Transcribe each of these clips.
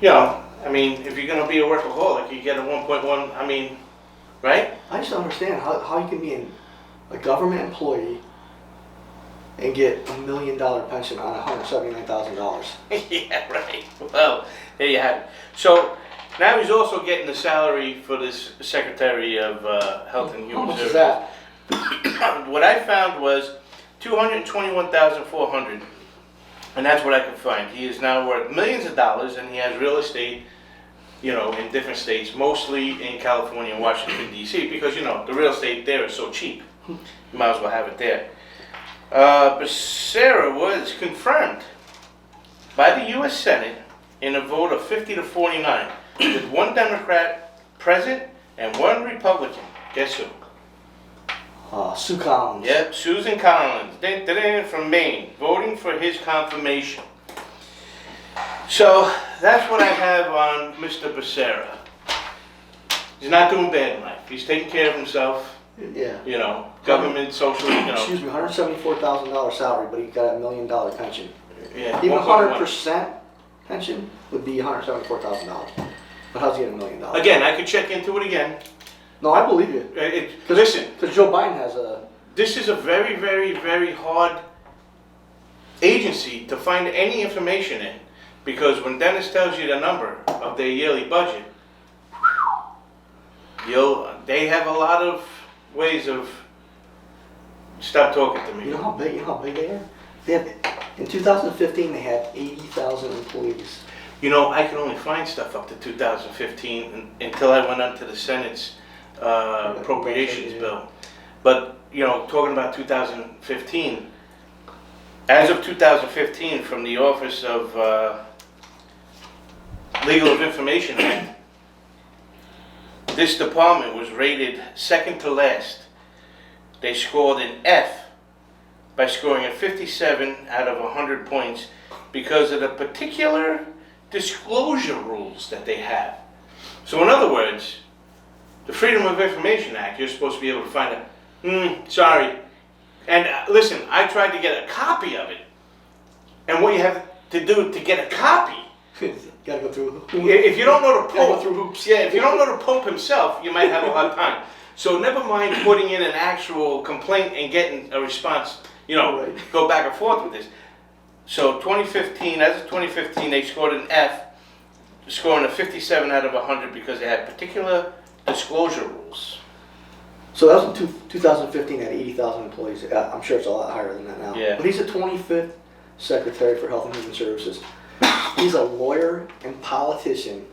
You know, I mean, if you're gonna be a workaholic, you get a 1.1, I mean, right? I just don't understand how you can be a government employee and get $1 million pension on $179,000. Yeah, right. Well, there you have it. So now he's also getting the salary for this Secretary of Health and How Human much is Services. that? What I found was 221,400, and that's what I could find. He is now worth millions of dollars, and he has real estate, you know, in different states, mostly in California and Washington D.C. Because you know the real estate there is so cheap, you might as well have it there. Becerra was confirmed by the U.S. Senate in a vote of 50 to 49, with one Democrat present and one Republican. Guess who? Sue Collins. Yep, Susan Collins, from Maine, voting for his confirmation. So that's what I have on Mr. Becerra. He's not doing bad in life. He's taking care of himself. Yeah. You know, government, social, you know. Excuse me, $174,000 salary, but he got $1 million pension. Yeah, Even 1.1. 100% pension would be $174,000. But how's he get $1 million? Again, I could check into it again. No, I believe you. Listen, Because Joe Biden has a. this is a very, very, very hard agency to find any information in. Because when Dennis tells you the number of their yearly budget, they have a lot of ways of. Stop talking to me. You know how big they are? They have, in 2015, they had 80,000 employees. You know, I can only find stuff up to 2015 until I went onto the Senate's appropriations bill. But, you know, talking about 2015, as of 2015, from the Office of Legal of Information Act, this department was rated second to last. They scored an F by scoring a 57 out of 100 points because of the particular disclosure rules that they have. So in other words, the Freedom of Information Act, you're supposed to be able to find sorry. And listen, I tried to get a copy of it. And what you have to do to get a copy, Gotta go through. if you don't know the Gotta go Pope, through hoops. yeah, if you don't know the Pope himself, you might have a hard time. So never mind putting in an actual complaint and getting a response, you know, Right. go back and forth with this. So 2015, as of 2015, they scored an F, scoring a 57 out of 100 because they had particular disclosure rules. So that was in 2015, had 80,000 employees. I'm sure it's a lot higher than that now. Yeah. But he's the 25th Secretary for Health and Human Services. He's a lawyer and politician.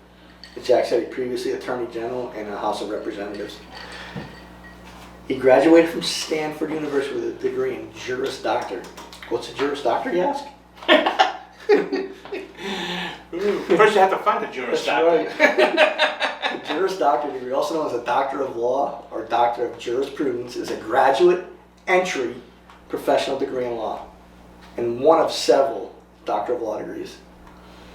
Jack said he previously Attorney General in the House of Representatives. He graduated from Stanford University with a degree in Juris Doctor. What's a Juris Doctor, you ask? First, you have to find a Juris Doctor. That's right. The Juris Doctor degree, also known as a Doctor of Law or Doctor of Jurisprudence, is a graduate entry professional degree in law and one of several Doctor of Law degrees.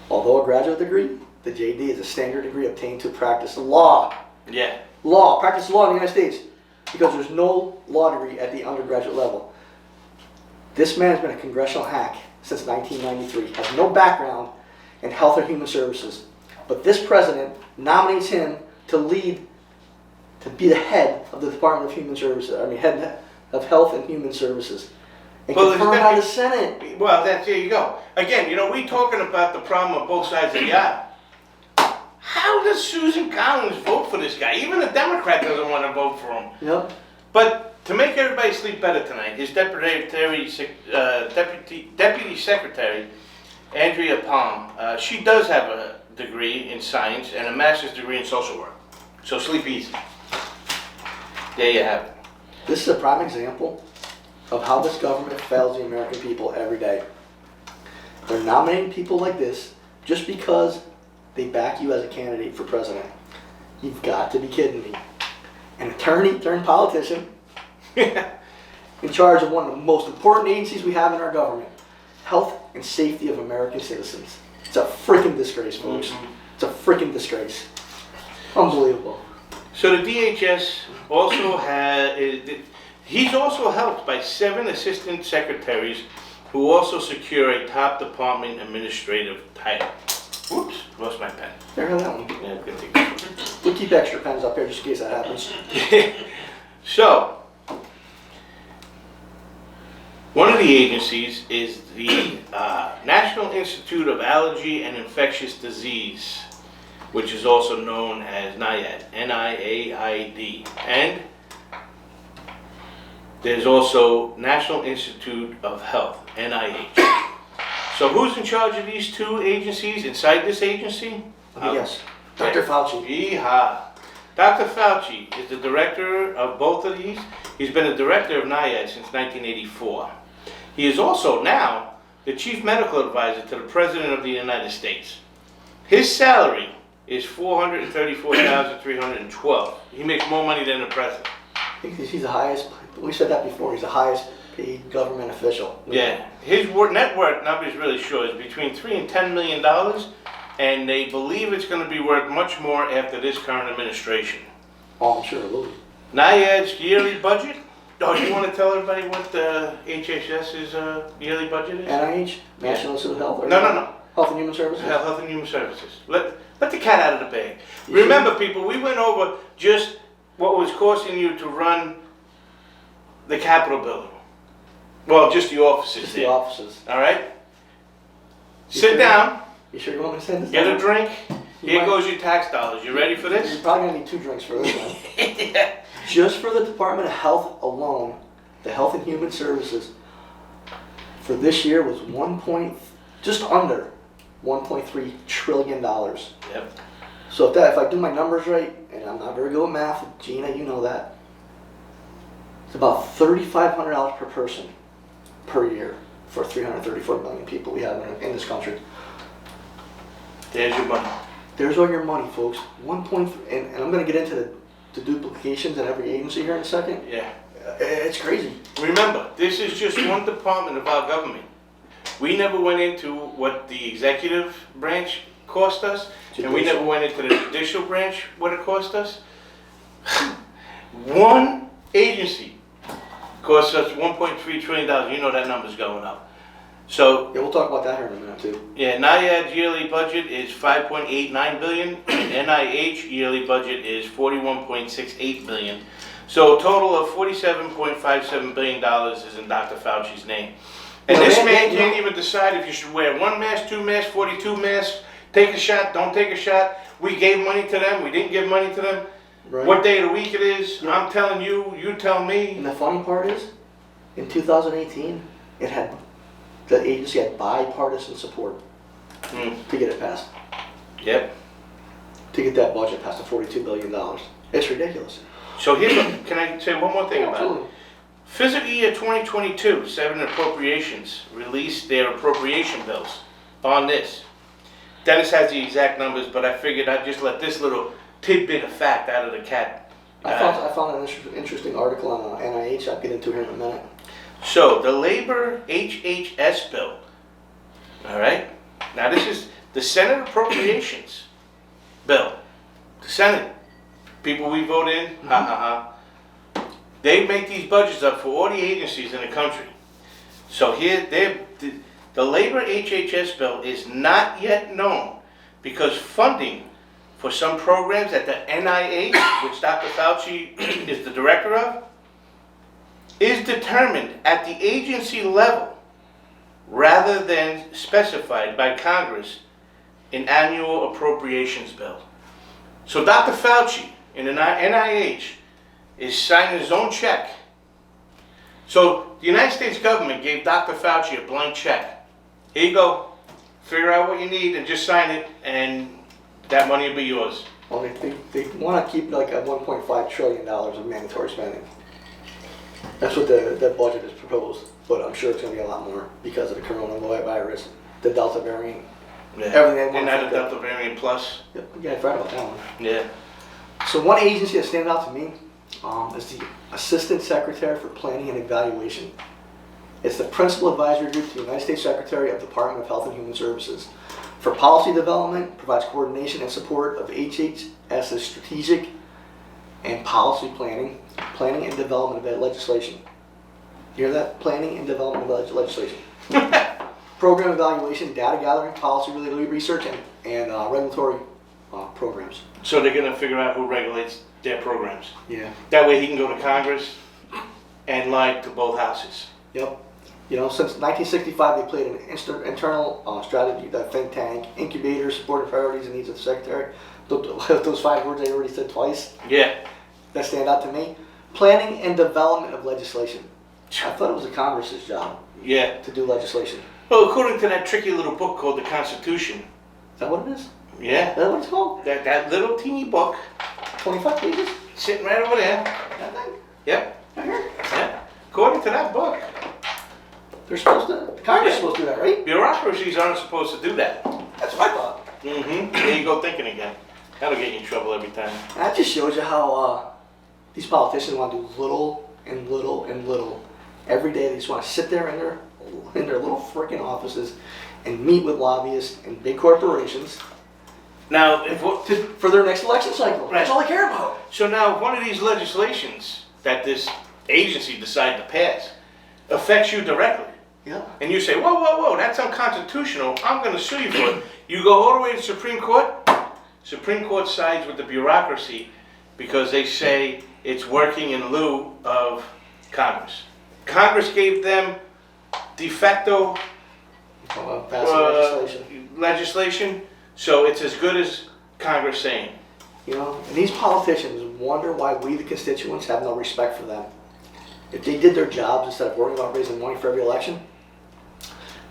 Although a graduate degree, the JD is a standard degree obtained to practice law. Yeah. Practice law in the United States, because there's no law degree at the undergraduate level. This man has been a congressional hack since 1993, has no background in health or human services, but this president nominates him to be the head of the Department of Human Services, head of Health and Human Services, and confirmed by the Senate. Well, there you go. Again, you know, we talking about the problem on both sides of the aisle. How does Susan Collins vote for this guy? Even a Democrat doesn't want to vote for him. Yep. But to make everybody sleep better tonight, his Deputy Secretary, Andrea Palm, she does have a degree in science and a master's degree in social work. So sleep easy. There you have it. This is a prime example of how this government fails the American people every day. They're nominating people like this just because they back you as a candidate for president. You've got to be kidding me. An attorney turned politician in charge of one of the most important agencies we have in our government, health and safety of American citizens. It's a freaking disgrace, folks. It's a freaking disgrace. Unbelievable. So the DHS also he's also helped by 7 assistant secretaries who also secure a top department administrative title. Whoops. Lost my pen. There, have that one. Yeah, good thing. We'll keep extra pens up here just in case that happens. So, one of the agencies is the National Institute of Allergy and Infectious Disease, which is also known as NIAID, N-I-A-I-D. And there's also National Institute of Health, NIH. So who's in charge of these two agencies inside this agency? Yes. Dr. Fauci. Yeehaw. Dr. Fauci is the director of both of these. He's been a director of NIAID since 1984. He is also now the chief medical advisor to the President of the United States. His salary is $434,312. He makes more money than the president. He's the highest, we said that before, he's the highest paid government official. Yeah, his net worth, nobody's really sure, is between $3 and $10 million, and they believe it's going to be worth much more after this current administration. Oh, I'm sure it will be. NIAID's yearly budget. Oh, you want to tell everybody what the HHS's yearly budget is? NIH, National Institute of Health? Or No. Health and Human Services? Health and Human Services. Let the cat out of the bag. You Remember, people, we went over just what was costing you to run the Capitol building. Well, just the offices Just there. the offices. All right? You Sit sure? down, You sure you want me to send this? get a down? drink. You Here might- goes your tax dollars. You ready for You're this? probably going to need 2 drinks for this one. Yeah. Just for the Department of Health alone, the Health and Human Services for this year was just under $1.3 trillion. Yep. So if I do my numbers right, and I'm not very good with math, Gina, you know that, it's about $3,500 per person per year for 334 million people we have in this country. There's your money. There's all your money, folks. 1.3, and I'm going to get into the duplications in every agency here in a second. Yeah. It's crazy. Remember, this is just one department of our government. We never went into what the executive branch cost us, and we never went into the judicial branch what it cost us. One agency cost us $1.3 trillion. You know that number's going up. So, Yeah, we'll talk about that here in a minute too. yeah, NIAID's yearly budget is $5.89 billion, and NIH yearly budget is $41.68 billion. So a total of $47.57 billion is in Dr. Fauci's name. And No, this man, man you can't know- even decide if you should wear 1 mask, 2 masks, 42 masks, take a shot, don't take a shot. We gave money to them, we didn't give money to them. Right. What day of the week it is, Yeah. I'm telling you, you tell me. And the funny part is, in 2018, the agency had bipartisan support Mm, to get it passed, yep. to get that budget passed to $42 billion. It's ridiculous. So can I say one more thing about it? Absolutely. Fiscal year 2022, Senate Appropriations released their appropriation bills on this. Dennis has the exact numbers, but I figured I'd just let this little tidbit of fact out of the cat. I found an interesting article on NIH I'll get into here in a minute. So the labor HHS bill, all right? Now this is the Senate Appropriations bill. The Senate, people we vote in, they make these budgets up for all the agencies in the country. So here, the labor HHS bill is not yet known because funding for some programs at the NIH, which Dr. Fauci is the director of, is determined at the agency level rather than specified by Congress in annual appropriations bill. So Dr. Fauci in the NIH is signing his own check. So the United States government gave Dr. Fauci a blank check. Here you go, figure out what you need and just sign it and that money will be yours. Well, they want to keep like at $1.5 trillion of mandatory spending. That's what the budget is proposed, but I'm sure it's going to be a lot more because of the coronavirus, the Delta variant. Yeah. Everything they want And now the to- Delta variant plus. Yeah, I forgot about that one. Yeah. So one agency that stands out to me is the Assistant Secretary for Planning and Evaluation. It's the principal advisory group to the United States Secretary of the Department of Health and Human Services. For policy development, provides coordination and support of HHS's strategic and policy planning and development of legislation. You hear that? Planning and development of legislation. program evaluation, data gathering, policy related research, and regulatory programs. So they're gonna figure out who regulates their programs. Yeah. That way he can go to Congress and lie to both houses. Yep. You know, since 1965, they played an internal strategy, the think tank, incubator, supporting priorities and needs of the secretary. Those 5 words I already said twice Yeah. that stand out to me. Planning and development of legislation. I thought it was the Congress's job Yeah. to do legislation. Well, according to that tricky little book called the Constitution. Is that what it is? Yeah. Is that what it's called? That little teeny book 25 pages? sitting right over there. That thing? Yep. Right here? Yeah. According to that book, They're supposed to, Congress is supposed to do that, right? bureaucracies aren't supposed to do that. That's what I thought. Mm-hmm. There you go thinking again. That'll get you in trouble every time. That just shows you how these politicians want to do little and little and little. Every day they just want to sit there in their little freaking offices and meet with lobbyists and big corporations Now, for their next election cycle. Right. That's all they care about. so now one of these legislations that this agency decided to pass affects you directly. Yeah. And you say, whoa, that's unconstitutional. I'm going to sue you for it. You go all the way to the Supreme Court. Supreme Court sides with the bureaucracy because they say it's working in lieu of Congress. Congress gave them de facto Passing legislation, so it's as good as Congress saying. You know, and these politicians wonder why we, the constituents, have no respect for them. If they did their jobs instead of worrying about raising money for every election,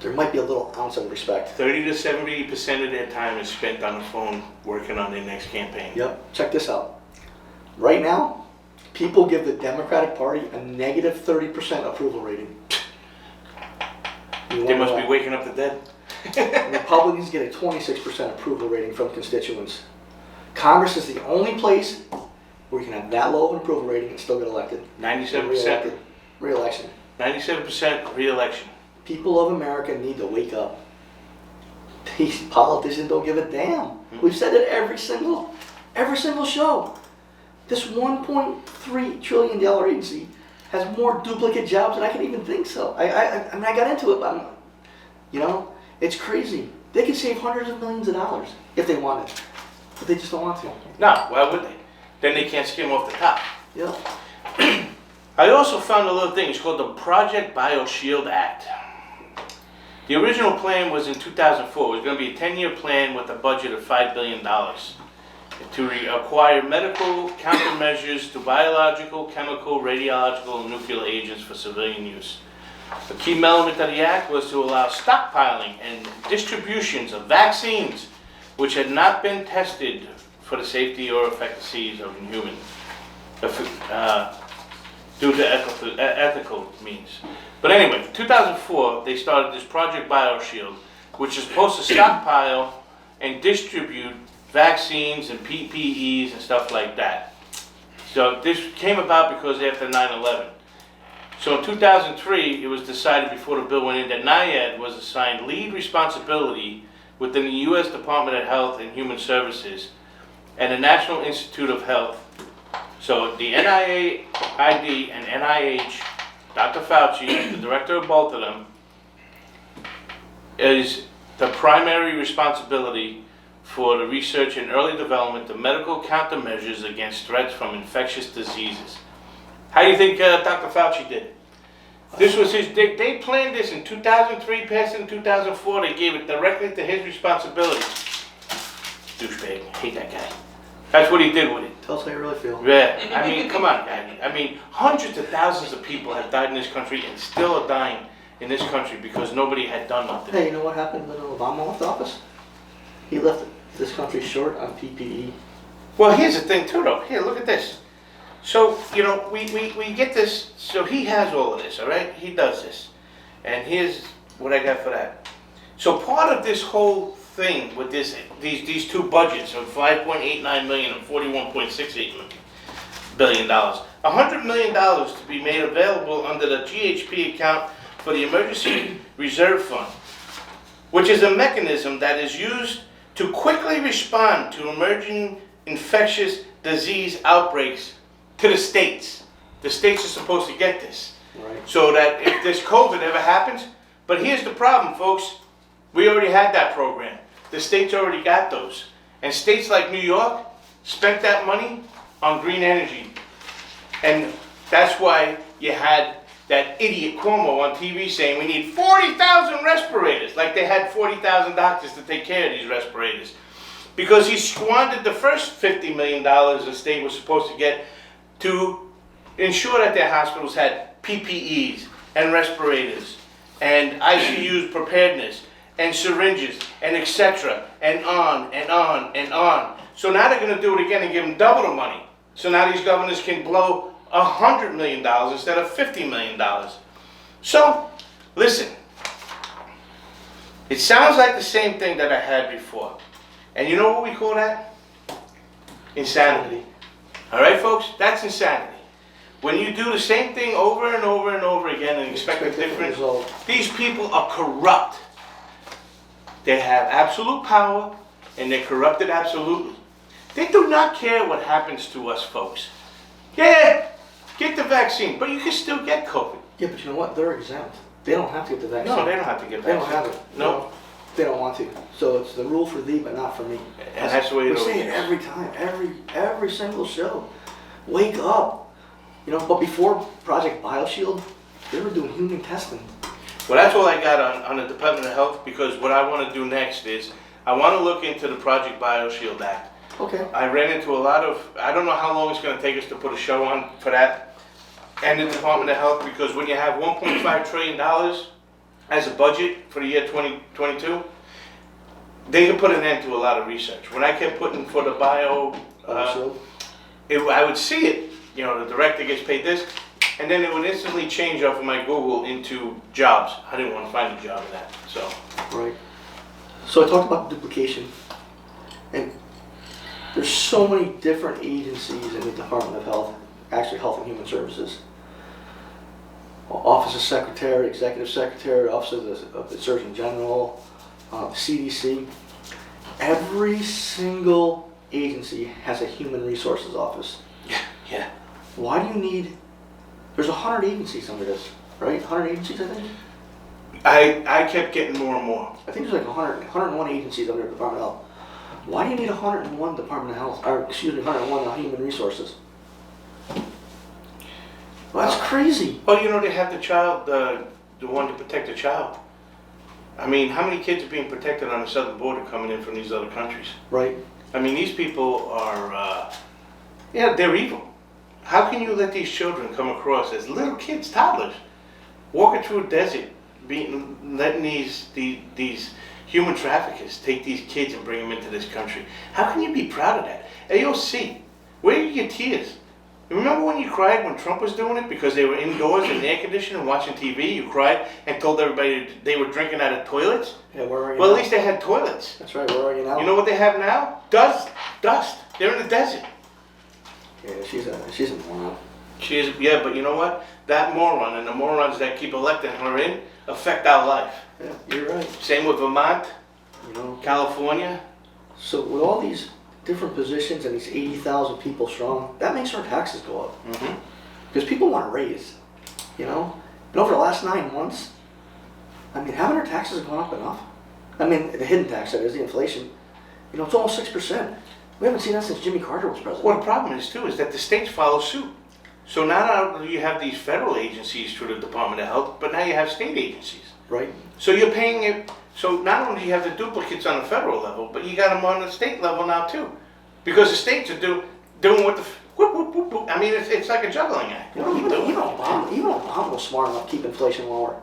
there might be a little ounce of respect. 30 to 70% of their time is spent on the phone working on their next campaign. Yep. Check this out. Right now, people give the Democratic Party a negative 30% approval rating. They must be waking up the dead. Republicans get a 26% approval rating from constituents. Congress is the only place where you can have that low of an approval rating and still get elected. 97%. Re-election. 97% re-election. People of America need to wake up. These politicians don't give a damn. We've said it every single show. This $1.3 trillion agency has more duplicate jobs than I can even think so. I mean, I got into it, but it's crazy. They could save hundreds of millions of dollars if they wanted, but they just don't want to. No, why would they? Then they can't skim off the top. Yeah. I also found a little thing. It's called the Project BioShield Act. The original plan was in 2004. It was going to be a 10-year plan with a budget of $5 billion to acquire medical countermeasures to biological, chemical, radiological, and nuclear agents for civilian use. The key element of the act was to allow stockpiling and distributions of vaccines which had not been tested for the safety or efficacy of humans due to ethical means. But anyway, 2004, they started this Project BioShield, which is supposed to stockpile and distribute vaccines and PPEs and stuff like that. So this came about because after 9/11. So in 2003, it was decided before the bill went in that NIAID was assigned lead responsibility within the U.S. Department of Health and Human Services and the National Institute of Health. So the NIAID and NIH, Dr. Fauci, the director of both of them, is the primary responsibility for the research and early development of medical countermeasures against threats from infectious diseases. How do you think Dr. Fauci did? This was his, they planned this in 2003, passed it in 2004, they gave it directly to his responsibility. Douchebag, hate that guy. That's what he did with it. Tell us how you really feel. Yeah, I mean, come on, guy. I mean, hundreds of thousands of people have died in this country and still are dying in this country because nobody had done nothing. Hey, you know what happened when Obama left office? He left this country short on PPE. Well, here's the thing too, though. Here, look at this. So, we get this, so he has all of this, all right? He does this. And here's what I got for that. So part of this whole thing with these two budgets of $5.89 million and $41.68 billion, $100 million to be made available under the GHP account for the Emergency Reserve Fund, which is a mechanism that is used to quickly respond to emerging infectious disease outbreaks to the states. The states are supposed to get this. Right. So that if this COVID ever happens, But here's the problem, folks. We already had that program. The states already got those. And states like New York spent that money on green energy. And that's why you had that idiot Cuomo on TV saying we need 40,000 respirators, like they had 40,000 doctors to take care of these respirators. Because he squandered the first $50 million the state was supposed to get to ensure that their hospitals had PPEs and respirators and ICUs preparedness and syringes and etc. and on and on and on. So now they're going to do it again and give them double the money. So now these governors can blow $100 million instead of $50 million. So, listen, it sounds like the same thing that I had before. And you know what we call that? Insanity. All right, folks? That's insanity. When you do the same thing over and over and over again and expect a different result, these people are corrupt. They have absolute power and they're corrupted absolutely. They do not care what happens to us, folks. Yeah, get the vaccine, but you can still get COVID. Yeah, but you know what? They're exempt. They don't have to get the vaccine. No, they don't have to get They vaccine. don't have it. No. They don't want to. So it's the rule for thee, but not for me. And that's the way it We always say it is. every time, every single show. Wake up. You know, but before Project BioShield, they were doing human testing. Well, that's all I got on the Department of Health, because what I want to do next is I want to look into the Project BioShield Act. Okay. I ran into a lot of, I don't know how long it's going to take us to put a show on for that and the Department of Health, because when you have $1.5 trillion as a budget for the year 2022, they can put an end to a lot of research. When I kept putting for the BioShield. I would see it, you know, the director gets paid this, and then it would instantly change off of my Google into jobs. I didn't want to find a job in that, so. Right. So I talked about duplication, and there's so many different agencies in the Department of Health, actually Health and Human Services. Office of Secretary, Executive Secretary, Office of the Surgeon General, CDC. Every single agency has a human resources office. Yeah. Why do you need, there's 100 agencies under this, right? 100 agencies, I think? I kept getting more and more. I think there's like 101 agencies under the Department of Health. Why do you need 101 Department of Health, or excuse me, 101 Human Resources? Well, that's crazy. Well, you know, they have the child, the one to protect the child. I mean, how many kids are being protected on the southern border coming in from these other countries? Right. I mean, these people are, they're evil. How can you let these children come across as little kids, toddlers, walking through a desert, letting these human traffickers take these kids and bring them into this country? How can you be proud of that? AOC, where are your tears? You remember when you cried when Trump was doing it because they were indoors in air conditioning watching TV? You cried and told everybody they were drinking out of toilets? Yeah, where are you Well, now? at least they had toilets. That's right, where are you now? You know what they have now? Dust. They're in the desert. Yeah, she's a moron. She is, yeah, but you know what? That moron and the morons that keep electing her in affect our life. Yeah, you're right. Same with Vermont, You know. California. So with all these different positions and these 80,000 people strong, that makes our taxes go up. Mm-hmm. Because people want to raise, you know? And over the last 9 months, I mean, haven't our taxes gone up enough? I mean, the hidden tax, that is, the inflation, you know, it's almost 6%. We haven't seen that since Jimmy Carter was president. Well, the problem is, too, is that the states follow suit. So now you have these federal agencies through the Department of Health, but now you have state agencies. Right? So you're paying it. So not only do you have the duplicates on the federal level, but you got them on the state level now, too. Because the states are doing what the... Whoop, whoop, whoop, whoop. I mean, it's like a juggling act. You What are we doing? even Obama was smart enough to keep inflation lower.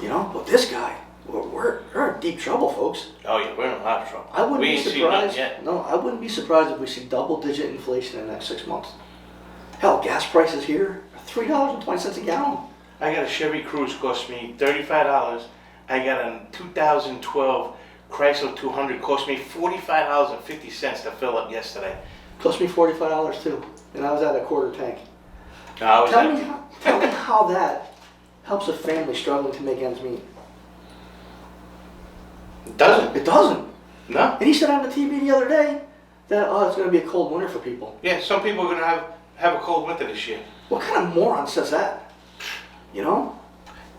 You know? But this guy, we're in deep trouble, folks. Oh, yeah, we're in a lot of trouble. I wouldn't we be ain't seen nothing surprised. yet. No, I wouldn't be surprised if we see double-digit inflation in the next 6 months. Hell, gas prices here are $3.20 a gallon. I got a Chevy Cruze, cost me $35. I got a 2012 Chrysler 200, cost me $45.50 to fill up yesterday. Cost me $45 too, and I was at a quarter tank. No, I was Tell at- me how that helps a family struggling to make ends meet. It doesn't. It doesn't. No. And he said on the TV the other day that, it's going to be a cold winter for people. Yeah, some people are going to have a cold winter this year. What kind of moron says that? You know?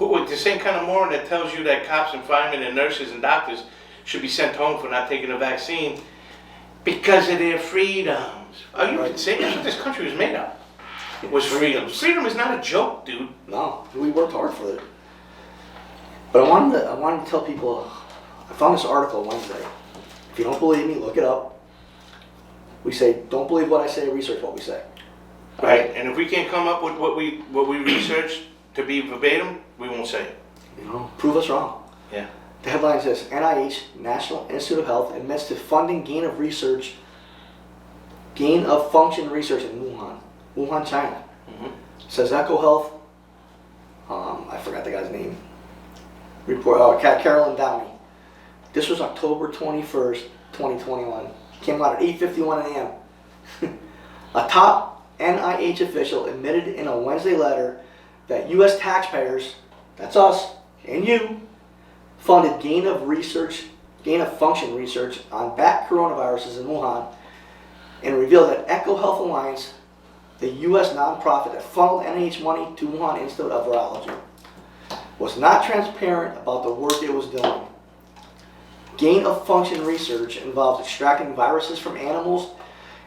With the same kind of moron that tells you that cops and firemen and nurses and doctors should be sent home for not taking a vaccine because of their freedoms. Are you insane? That's what this country was made of. Was freedom. Freedom is not a joke, dude. No, we worked hard for it. But I wanted to tell people, I found this article Wednesday. If you don't believe me, look it up. We say, don't believe what I say, research what we say. Right, and if we can't come up with what we researched to be verbatim, we won't say it. You know, prove us wrong. Yeah. The headline says, NIH, National Institute of Health, admits to funding gain of function research in Wuhan, China. Says EcoHealth, I forgot the guy's name. Carolyn Downey. This was October 21st, 2021. Came out at 8:51 a.m. A top NIH official admitted in a Wednesday letter that U.S. taxpayers, that's us and you, funded gain of function research on bat coronaviruses in Wuhan, and revealed that EcoHealth Alliance, the U.S. nonprofit that funneled NIH money to Wuhan Institute of Virology, was not transparent about the work it was doing. Gain of function research involves extracting viruses from animals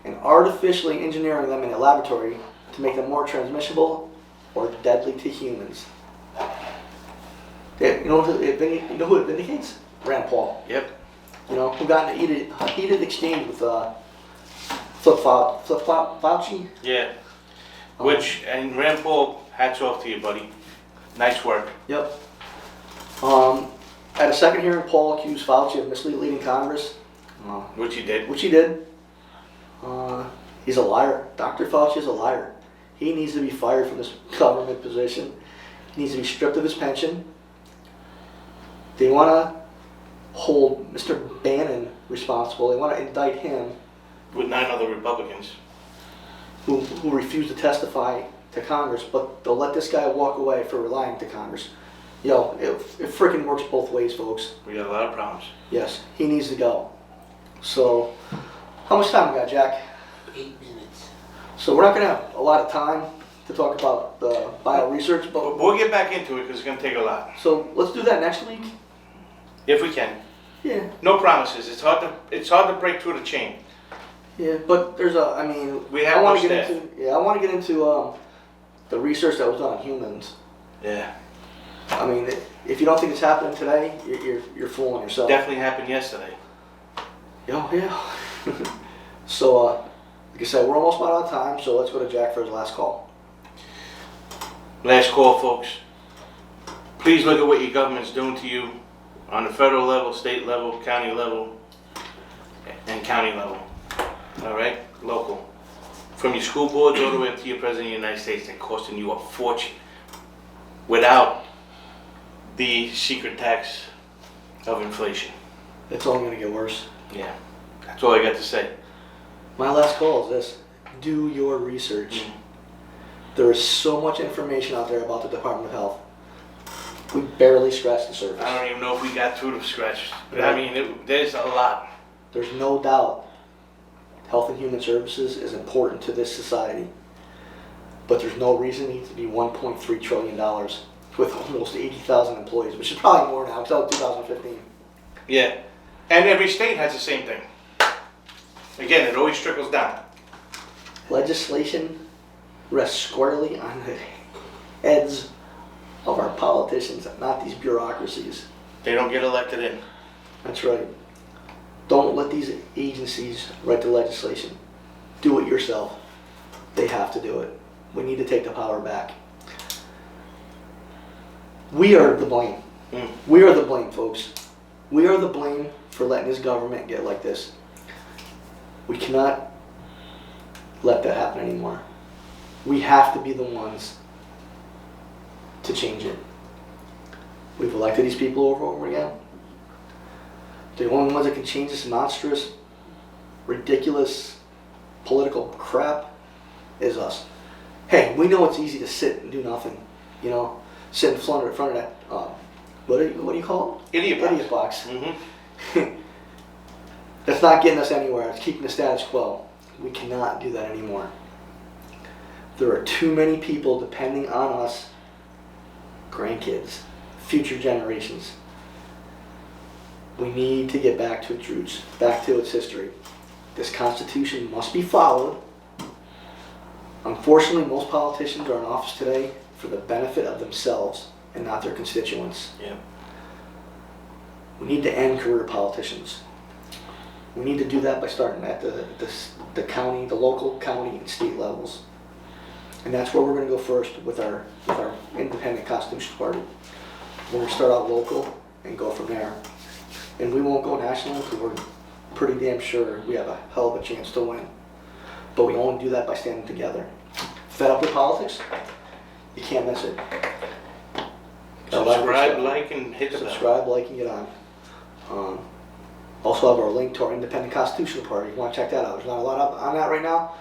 and artificially engineering them in a laboratory to make them more transmissible or deadly to humans. You know who it vindicates? Rand Paul. Yep. You know, who got in a heated exchange with Flip-Flop Fauci. Yeah. And Rand Paul, hats off to you, buddy. Nice work. Yep. At a second hearing, Paul accused Fauci of misleading Congress. Which he did. Which he did. He's a liar. Dr. Fauci is a liar. He needs to be fired from this government position. He needs to be stripped of his pension. They want to hold Mr. Bannon responsible. They want to indict him. With 9 other Republicans. Who refused to testify to Congress, but they'll let this guy walk away for relying to Congress. Yo, it freaking works both ways, folks. We got a lot of problems. Yes, he needs to go. So, how much time we got, Jack? 8 minutes. So we're not going to have a lot of time to talk about the bio research, but We'll get back into it because it's going to take a lot. so let's do that next week. If we can. Yeah, No promises. It's hard to break through the chain. yeah, but there's We have I want no to get staff. into get into the research that was done on humans. Yeah. I mean, if you don't think it's happening today, you're fooling yourself. Definitely happened yesterday. Yeah. So, like I said, we're almost about out of time, so let's go to Jack for his last call. Last call, folks. Please look at what your government's doing to you on the federal level, state level, county level, and county level. All right? Local. From your school boards all the way up to your President of the United States, they're costing you a fortune without the secret tax of inflation. It's only going to get worse. Yeah. That's all I got to say. My last call is this. Do your research. There is so much information out there about the Department of Health. We barely scratched the surface. I don't even know if we got through the scratch. But I mean, there's a lot. There's no doubt Health and Human Services is important to this society. But there's no reason it needs to be $1.3 trillion with almost 80,000 employees, which is probably more now, because that was 2015. Yeah. And every state has the same thing. Again, it always trickles down. Legislation rests squarely on the heads of our politicians, not these bureaucracies. They don't get elected in. That's right. Don't let these agencies write the legislation. Do it yourself. They have to do it. We need to take the power back. We are the blame. We are the blame, folks. We are the blame for letting this government get like this. We cannot let that happen anymore. We have to be the ones to change it. We've elected these people over and over again. The only ones that can change this monstrous, ridiculous, political crap is us. Hey, we know it's easy to sit and do nothing, you know, sit in front of that, what do you call it? Idiot box. Idiot box. Mm-hmm. That's not getting us anywhere. It's keeping the status quo. We cannot do that anymore. There are too many people depending on us grandkids, future generations. We need to get back to its roots, back to its history. This Constitution must be followed. Unfortunately, most politicians are in office today for the benefit of themselves and not their constituents. Yeah. We need to end career politicians. We need to do that by starting at the county, the local, county, and state levels. And that's where we're going to go first with our independent Constitution Party. We're going to start out local and go from there. And we won't go national because we're pretty damn sure we have a hell of a chance to win. But we only do that by standing together. Fed up with politics? You can't miss it. Subscribe, like, and hit the bell. Subscribe, like, and get on. Also have our link to our Independent Constitutional Party. You want to check that out. There's not a lot up on that right now.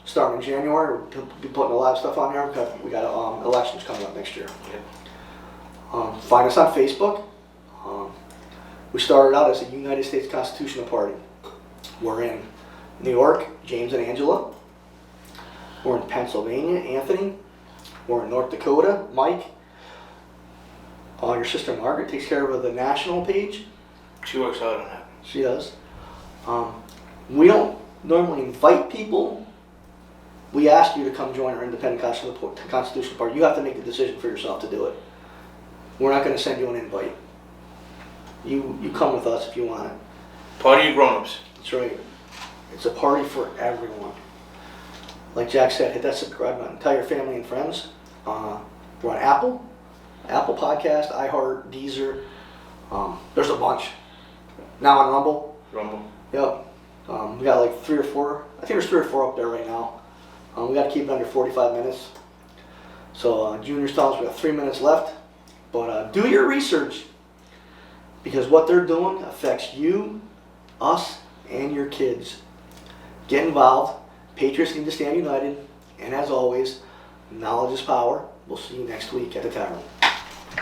Starting in January, we'll be putting a lot of stuff on there because we got elections coming up next year. Yeah. Find us on Facebook. We started out as a United States Constitutional Party. We're in New York, James and Angela. We're in Pennsylvania, Anthony. We're in North Dakota, Mike. Your sister Margaret takes care of the national page. She works hard on that. She does. We don't normally invite people. We ask you to come join our Independent Constitutional Party. You have to make the decision for yourself to do it. We're not going to send you an invite. You come with us if you want it. Party of grown-ups. That's right. It's a party for everyone. Like Jack said, hit that subscribe button. Tell your family and friends. We're on Apple Podcast, iHeart, Deezer. There's a bunch. Now on Rumble. Rumble. Yep. We got like 3 or 4. I think there's 3 or 4 up there right now. We got to keep it under 45 minutes. So Junior's telling us we got 3 minutes left. But do your research. Because what they're doing affects you, us, and your kids. Get involved. Patriots need to stand united. And as always, knowledge is power. We'll see you next week at the tavern.